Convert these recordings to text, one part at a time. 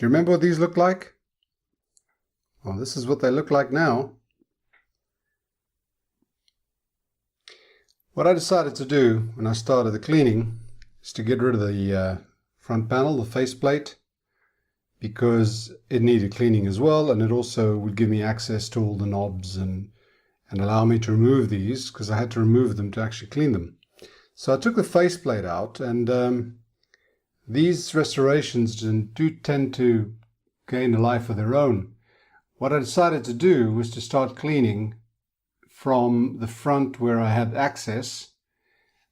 Do you remember what these look like? Well, this is what they look like now. What I decided to do when I started the cleaning is to get rid of the front panel, the faceplate, because it needed cleaning as well, and it also would give me access to all the knobs and allow me to remove these, because I had to remove them to actually clean them. So I took the faceplate out, and these restorations do tend to gain a life of their own. What I decided to do was to start cleaning from the front where I had access,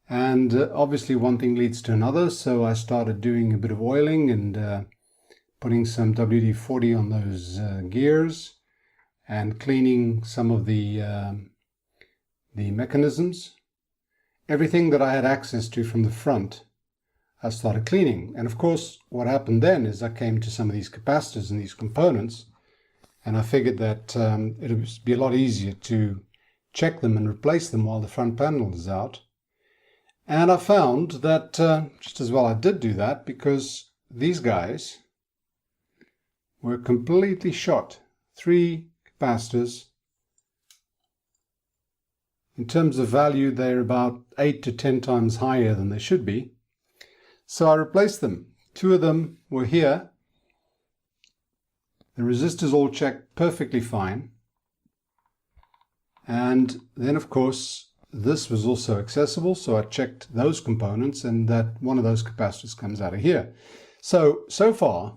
and obviously one thing leads to another, so I started doing a bit of oiling and putting some WD-40 on those gears and cleaning some of the mechanisms. Everything that I had access to from the front I started cleaning, and of course what happened then is I came to some of these capacitors and these components, and I figured that it would be a lot easier to check them and replace them while the front panel is out. And I found that just as well I did do that, because these guys were completely shot. 3 capacitors. In terms of value, they're about 8 to 10 times higher than they should be. So I replaced them. 2 of them were here. The resistors all checked perfectly fine. And then of course this was also accessible, so I checked those components, and that one of those capacitors comes out of here. So far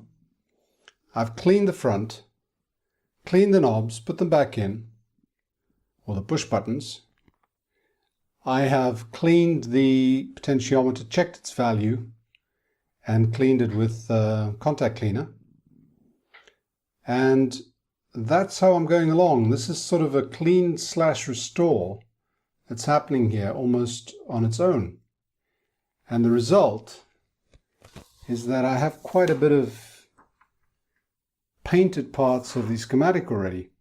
I've cleaned the front, cleaned the knobs, put them back in, or the push buttons. I have cleaned the potentiometer, checked its value, and cleaned it with contact cleaner. And that's how I'm going along. This is sort of a clean slash restore that's happening here almost on its own. And the result is that I have quite a bit of painted parts of the schematic already.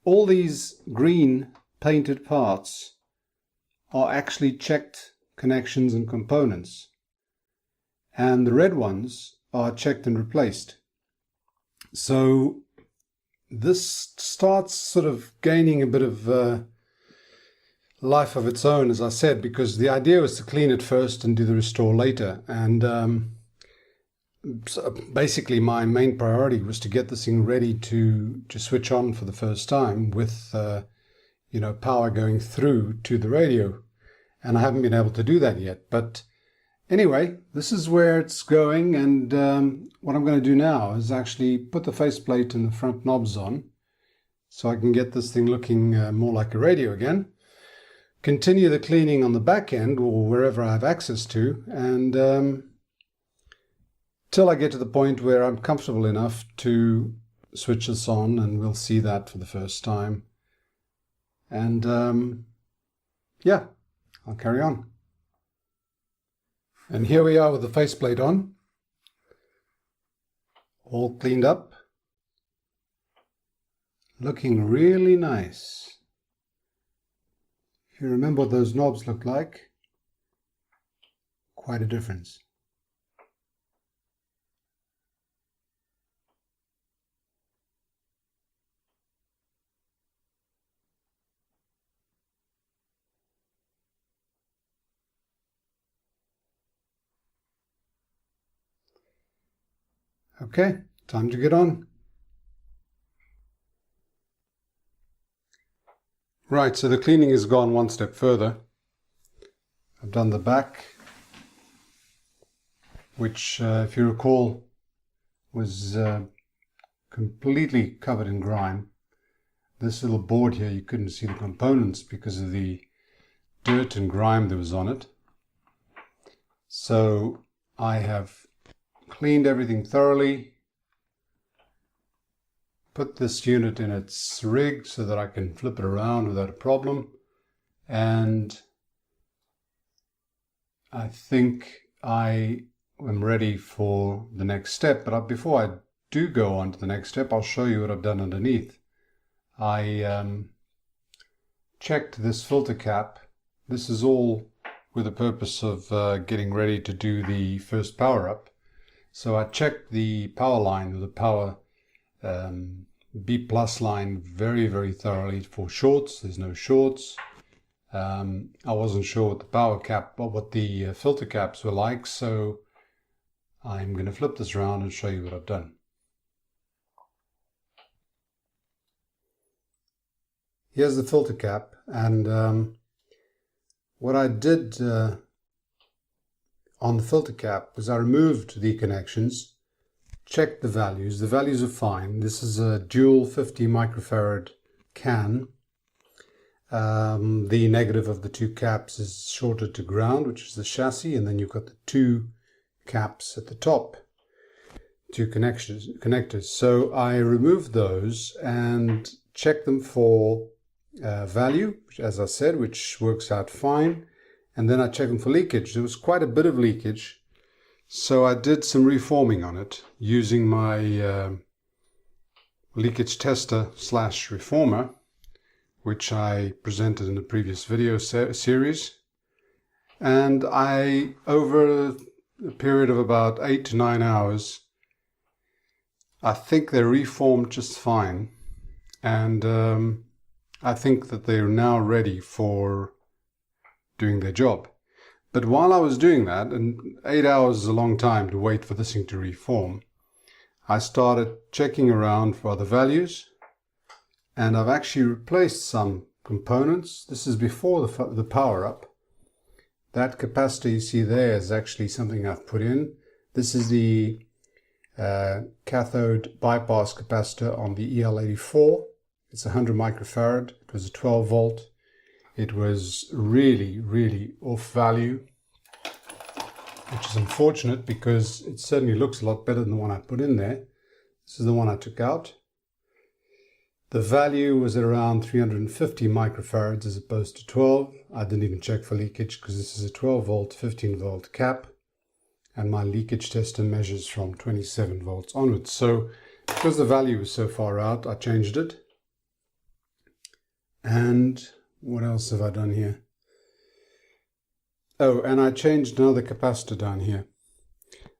All these green painted parts are actually checked connections and components, and the red ones are checked and replaced. So this starts sort of gaining a bit of life of its own, as I said, because the idea was to clean it first and do the restore later. And so basically my main priority was to get this thing ready to switch on for the first time with power going through to the radio. And I haven't been able to do that yet. But anyway, this is where it's going, and what I'm going to do now is actually put the faceplate and the front knobs on so I can get this thing looking more like a radio again. Continue the cleaning on the back end, or wherever I have access to, and till I get to the point where I'm comfortable enough to switch this on, and we'll see that for the first time. And yeah, I'll carry on. And here we are with the faceplate on, all cleaned up, looking really nice. If you remember what those knobs look like, quite a difference. Okay, time to get on. Right, so the cleaning has gone one step further. I've done the back, which, if you recall, was completely covered in grime. This little board here, you couldn't see the components because of the dirt and grime that was on it. So I have cleaned everything thoroughly, put this unit in its rig so that I can flip it around without a problem, and I think I am ready for the next step. But before I do go on to the next step, I'll show you what I've done underneath. I checked this filter cap. This is all with the purpose of getting ready to do the first power up. So I checked the power line, or the power B plus line, very thoroughly for shorts. There's no shorts. I wasn't sure what the power cap or what the filter caps were like, so I'm going to flip this around and show you what I've done. Here's the filter cap, and what I did on the filter cap was I removed the connections, checked the values. The values are fine. This is a dual 50 microfarad can. The negative of the two caps is shorted to ground, which is the chassis, and then you've got the two caps at the top, two connectors. So I removed those and checked them for value, which, as I said, which works out fine. And then I checked them for leakage. There was quite a bit of leakage, so I did some reforming on it using my leakage tester / reformer, which I presented in the previous video series. And I, over a period of about 8 to 9 hours, I think they reformed just fine. And I think that they're now ready for doing their job. But while I was doing that, and 8 hours is a long time to wait for this thing to reform, I started checking around for other values, and I've actually replaced some components. This is before the power up. That capacitor you see there is actually something I've put in. This is the cathode bypass capacitor on the EL84. It's 100 microfarad. It was a 12 volt. It was really off value, which is unfortunate because it certainly looks a lot better than the one I put in there. This is the one I took out. The value was at around 350 microfarads as opposed to 12. I didn't even check for leakage because this is a 12 volt, 15 volt cap, and my leakage tester measures from 27 volts onwards. So because the value was so far out, I changed it. And what else have I done here? Oh, and I changed another capacitor down here.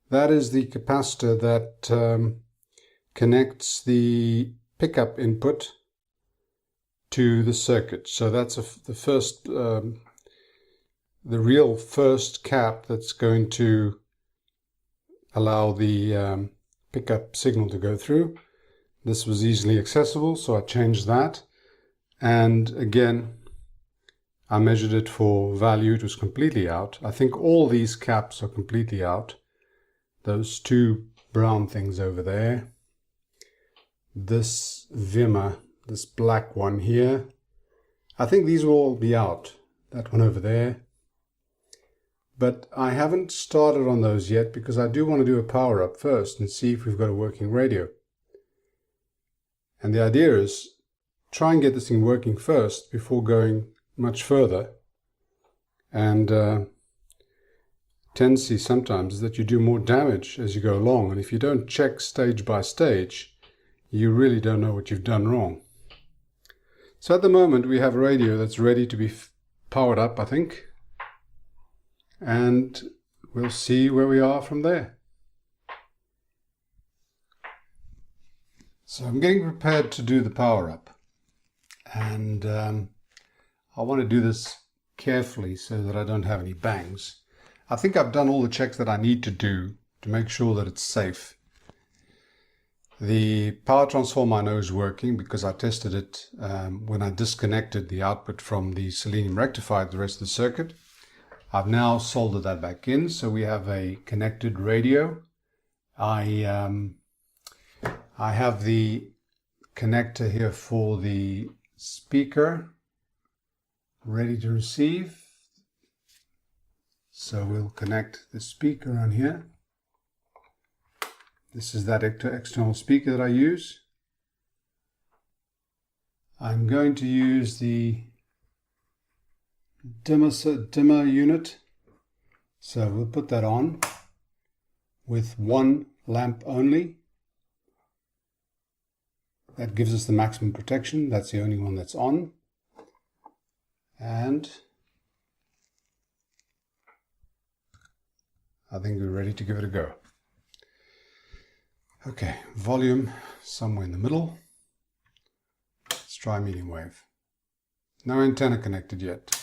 That is the capacitor that connects the pickup input to the circuit. So that's the real first cap that's going to allow the pickup signal to go through. This was easily accessible, so I changed that. And again, I measured it for value. It was completely out. I think all these caps are completely out. Those two brown things over there. This Vimmer, this black one here. I think these will all be out. That one over there. But I haven't started on those yet because I do want to do a power up first and see if we've got a working radio. And the idea is try and get this thing working first before going much further. And tendency sometimes is that you do more damage as you go along, and if you don't check stage by stage, you really don't know what you've done wrong. So at the moment we have a radio that's ready to be powered up, I think, and we'll see where we are from there. So I'm getting prepared to do the power up. And I want to do this carefully so that I don't have any bangs. I think I've done all the checks that I need to do to make sure that it's safe. The power transformer I know is working because I tested it when I disconnected the output from the Selenium rectifier to the rest of the circuit. I've now soldered that back in, so we have a connected radio. I have the connector here for the speaker ready to receive, so we'll connect the speaker on here. This is that external speaker that I use. I'm going to use the dimmer unit, so we'll put that on with one lamp only. That gives us the maximum protection. That's the only one that's on. And I think we're ready to give it a go. Okay, volume somewhere in the middle. Let's try medium wave. No antenna connected yet.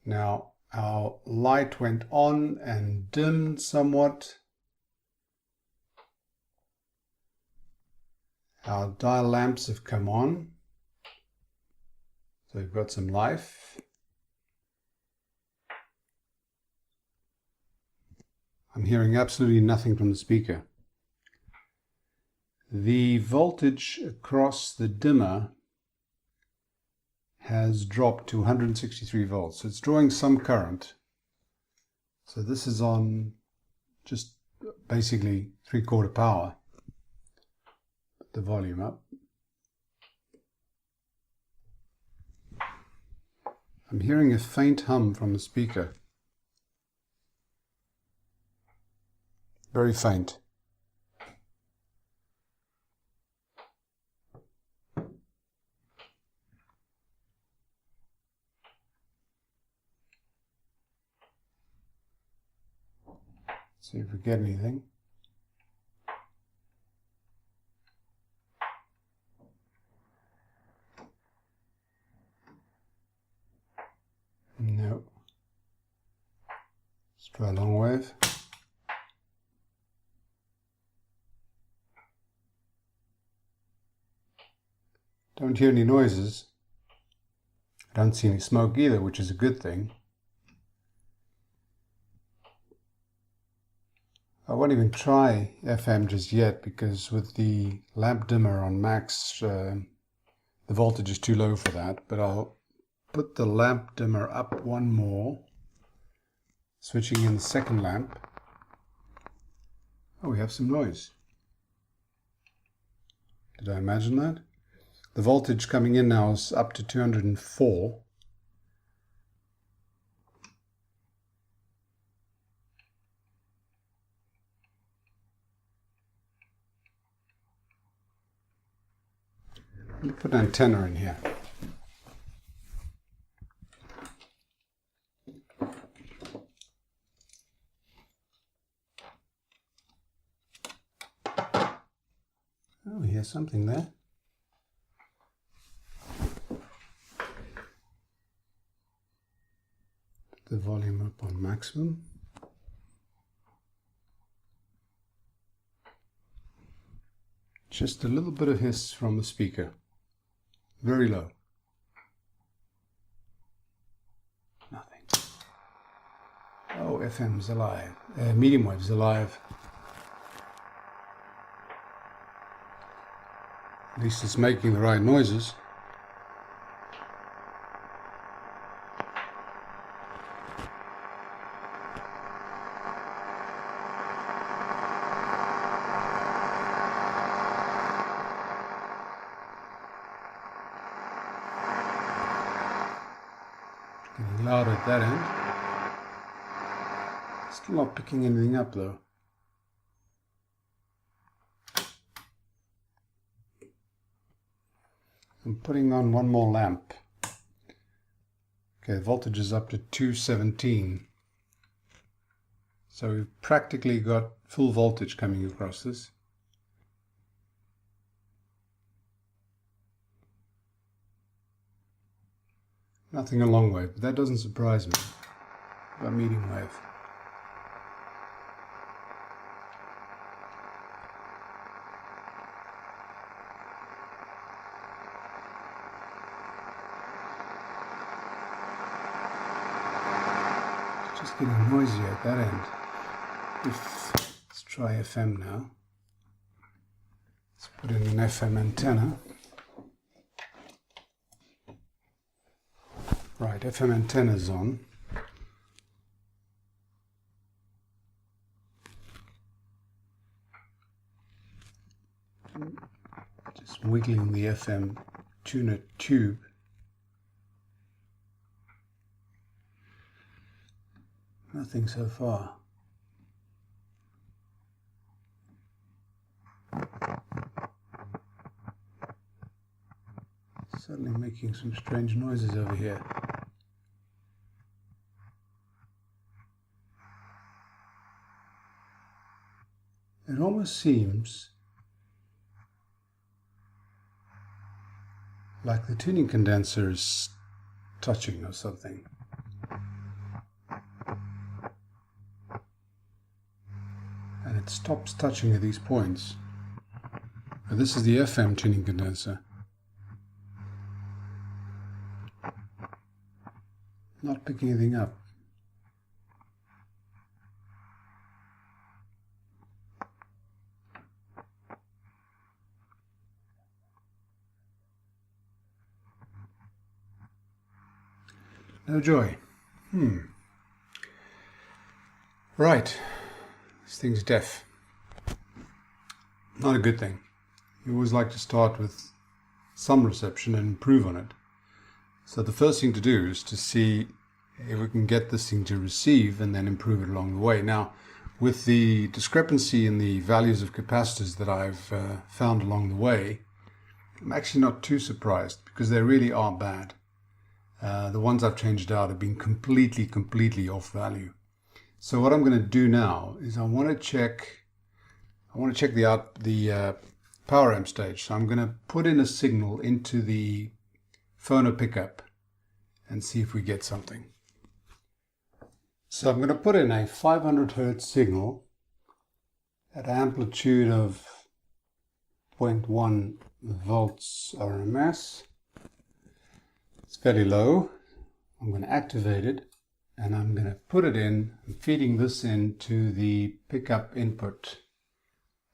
Now our light went on and dimmed somewhat. Our dial lamps have come on. So we've got some life. I'm hearing absolutely nothing from the speaker. The voltage across the dimmer has dropped to 163 volts. So it's drawing some current. So this is on just basically 3/4 power. Put the volume up. I'm hearing a faint hum from the speaker. Very faint. See if we get anything. No. Let's try a long wave. Don't hear any noises. I don't see any smoke either, which is a good thing. I won't even try FM just yet because with the lamp dimmer on max, the voltage is too low for that. But I'll put the lamp dimmer up one more, switching in the second lamp. Oh, we have some noise. Did I imagine that? The voltage coming in now is up to 204. Let me put an antenna in here. Oh, we hear something there. Put the volume up on maximum. Just a little bit of hiss from the speaker. Very low. Nothing. Oh, FM's alive. Medium wave's alive. At least it's making the right noises. Getting louder at that end. Still not picking anything up though. I'm putting on one more lamp. Okay, voltage is up to 217. So we've practically got full voltage coming across this. Nothing a long wave, but that doesn't surprise me. A medium wave. Just getting noisy at that end. Let's try FM now. Let's put in an FM antenna. Right, FM antenna's on. Just wiggling the FM tuner tube. Nothing so far. Suddenly making some strange noises over here. almost seems like the tuning condenser is touching or something. And it stops touching at these points. But this is the FM tuning condenser. Not picking anything up. No joy. Right. This thing's deaf. Not a good thing. You always like to start with some reception and improve on it. So the first thing to do is to see if we can get this thing to receive and then improve it along the way. Now, with the discrepancy in the values of capacitors that I've found along the way, I'm actually not too surprised because they really are bad. The ones I've changed out have been completely off value. So what I'm going to do now is I want to check the power amp stage. So I'm going to put in a signal into the phono pickup and see if we get something. So I'm going to put in a 500 Hertz signal at an amplitude of 0.1 volts RMS. It's fairly low. I'm going to activate it and I'm going to put it in. I'm feeding this into the pickup input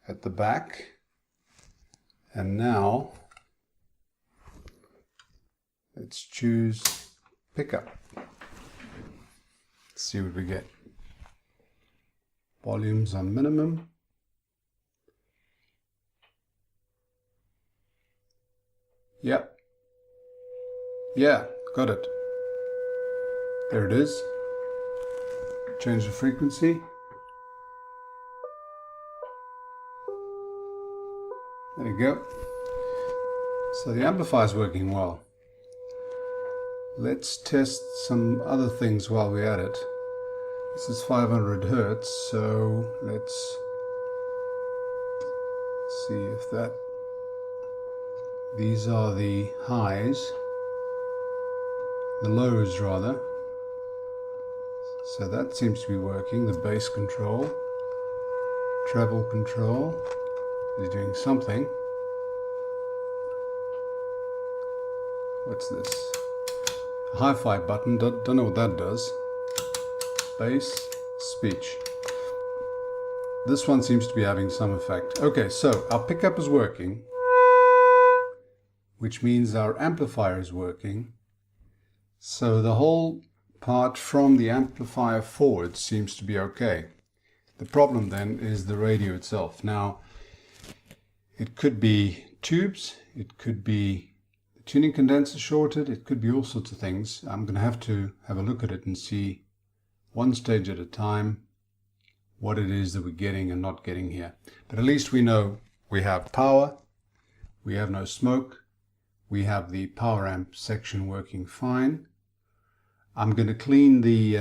at the back. And now let's choose pickup. Let's see what we get. Volumes are minimum. Yep. Yeah, got it. There it is. Change the frequency. There you go. So the amplifier is working well. Let's test some other things while we're at it. This is 500 Hertz, so let's see if that... These are the highs, the lows rather. So that seems to be working. The bass control, treble control is doing something. What's this? A hi-fi button, don't know what that does. Bass, speech. This one seems to be having some effect. Okay, so our pickup is working, which means our amplifier is working. So the whole part from the amplifier forward seems to be okay. The problem then is the radio itself. Now, it could be tubes, it could be the tuning condenser shorted, it could be all sorts of things. I'm going to have a look at it and see one stage at a time what it is that we're getting and not getting here. But at least we know we have power, we have no smoke, we have the power amp section working fine. I'm going to clean the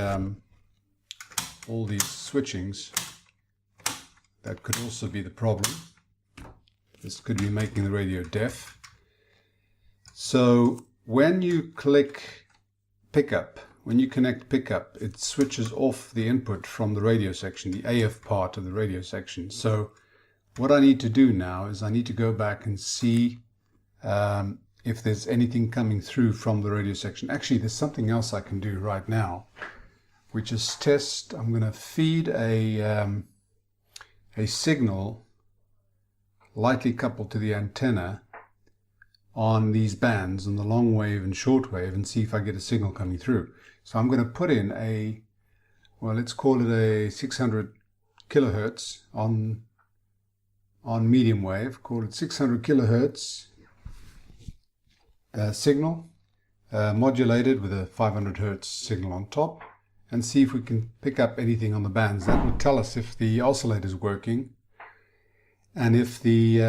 all these switchings. That could also be the problem. This could be making the radio deaf. So when you click pickup, when you connect pickup, it switches off the input from the radio section, the AF part of the radio section. So what I need to do now is I need to go back and see if there's anything coming through from the radio section. Actually, there's something else I can do right now, which is test. I'm going to feed a signal lightly coupled to the antenna on these bands, on the long wave and short wave, and see if I get a signal coming through. So I'm going to put in a, well, let's call it a 600 kilohertz on medium wave, call it 600 kilohertz signal, modulated with a 500 hertz signal on top, and see if we can pick up anything on the bands. That will tell us if the oscillator is working and if the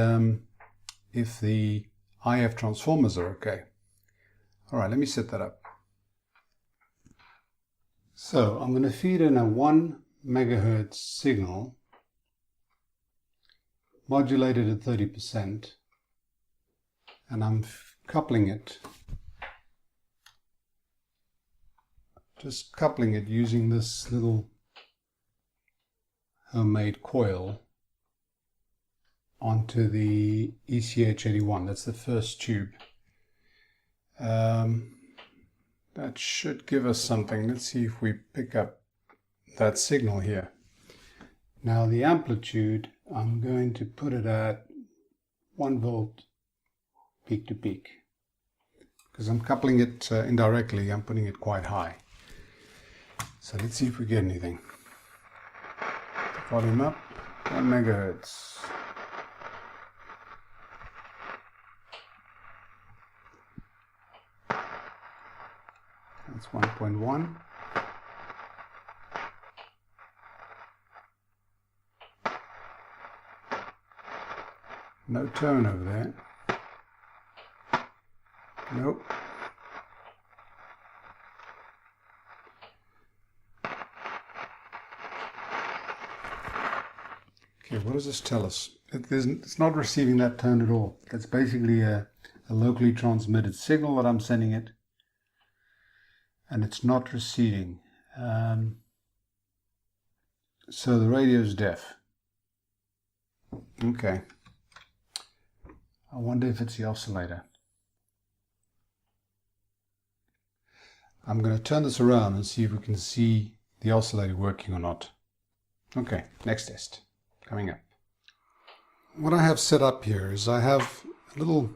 IF transformers are okay. All right, let me set that up. So I'm going to feed in a 1 megahertz signal modulated at 30%, and I'm coupling it, just coupling it using this little homemade coil onto the ECH81. That's the first tube. That should give us something. Let's see if we pick up that signal here. Now the amplitude, I'm going to put it at 1 volt peak to peak. Because I'm coupling it indirectly, I'm putting it quite high. So let's see if we get anything. Volume up, 1 megahertz. That's 1.1. No tone over there. Nope. Okay, what does this tell us? It's not receiving that tone at all. That's basically a locally transmitted signal that I'm sending it, and it's not receiving. So the radio is deaf. Okay. I wonder if it's the oscillator. I'm going to turn this around and see if we can see the oscillator working or not. Okay, next test coming up. What I have set up here is I have a little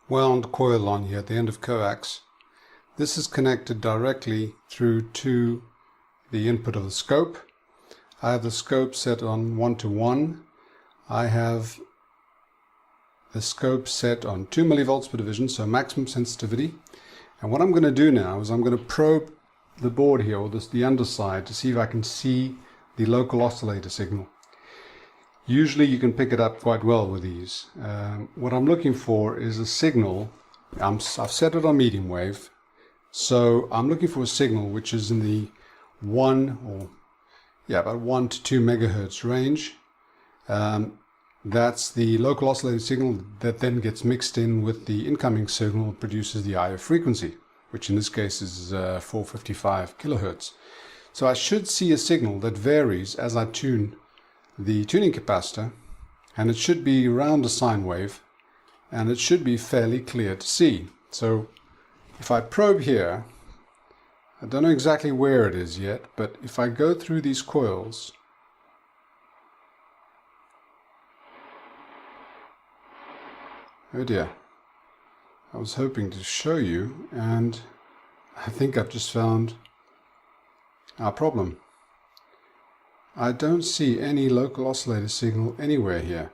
wound coil on here at the end of coax. This is connected directly through to the input of the scope. I have the scope set on 1 to 1. I have the scope set on 2 millivolts per division, so maximum sensitivity. And what I'm going to do now is I'm going to probe the board here, or the underside, to see if I can see the local oscillator signal. Usually you can pick it up quite well with these. What I'm looking for is a signal. I've set it on medium wave, so I'm looking for a signal which is in the about 1 to 2 megahertz range. That's the local oscillator signal that then gets mixed in with the incoming signal, produces the IF frequency, which in this case is 455 kilohertz. So I should see a signal that varies as I tune the tuning capacitor, and it should be around a sine wave, and it should be fairly clear to see. So if I probe here, I don't know exactly where it is yet, but if I go through these coils, oh dear, I was hoping to show you, and I think I've just found our problem. I don't see any local oscillator signal anywhere here.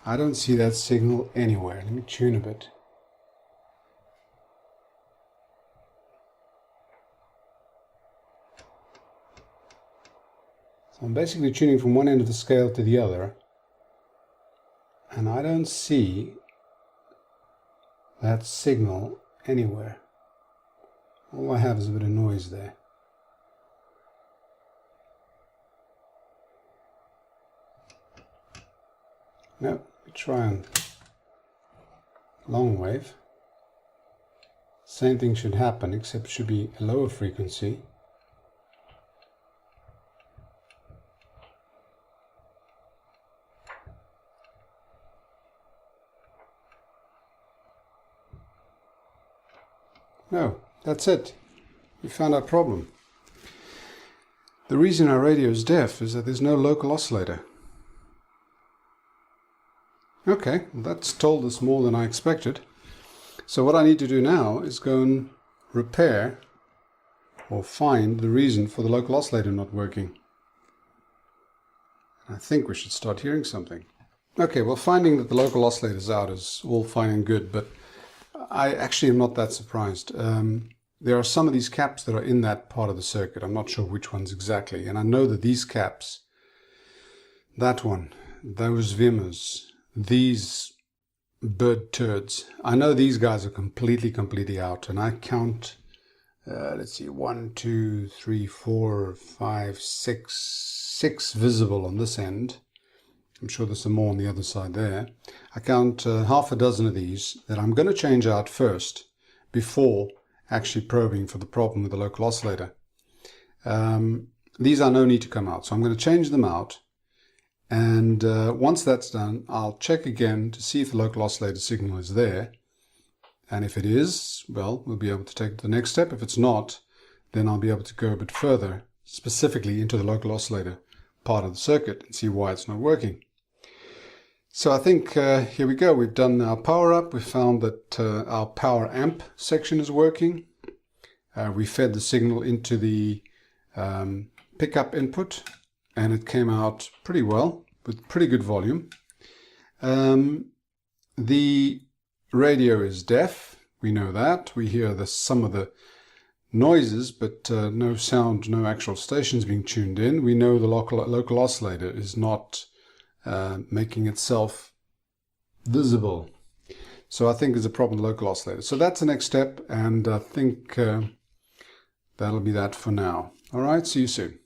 I don't see that signal anywhere. Let me tune a bit. So I'm basically tuning from one end of the scale to the other, and I don't see that signal anywhere. All I have is a bit of noise there. Now, we try on long wave. Same thing should happen, except it should be a lower frequency. No, that's it. We found our problem. The reason our radio is deaf is that there's no local oscillator. Okay, well, that's told us more than I expected. So what I need to do now is go and repair or find the reason for the local oscillator not working. I think we should start hearing something. Okay, well, finding that the local oscillator is out is all fine and good, but I actually am not that surprised. There are some of these caps that are in that part of the circuit. I'm not sure which ones exactly, and I know that these caps, that one, those Wimmers, these bird turds, I know these guys are completely out, and I count, let's see, 1, 2, 3, 4, 5, 6, 6 visible on this end. I'm sure there's some more on the other side there. I count half a dozen of these that I'm going to change out first before actually probing for the problem with the local oscillator. These are no need to come out, so I'm going to change them out, and once that's done, I'll check again to see if the local oscillator signal is there, and if it is, well, we'll be able to take the next step. If it's not, then I'll be able to go a bit further, specifically into the local oscillator part of the circuit, and see why it's not working. So I think here we go. We've done our power up. We found that our power amp section is working. We fed the signal into the pickup input, and it came out pretty well with pretty good volume. The radio is deaf. We know that. We hear some of the noises, but no sound, no actual stations being tuned in. We know the local oscillator is not making itself visible. So I think there's a problem with the local oscillator. So that's the next step, and I think that'll be that for now. All right, see you soon.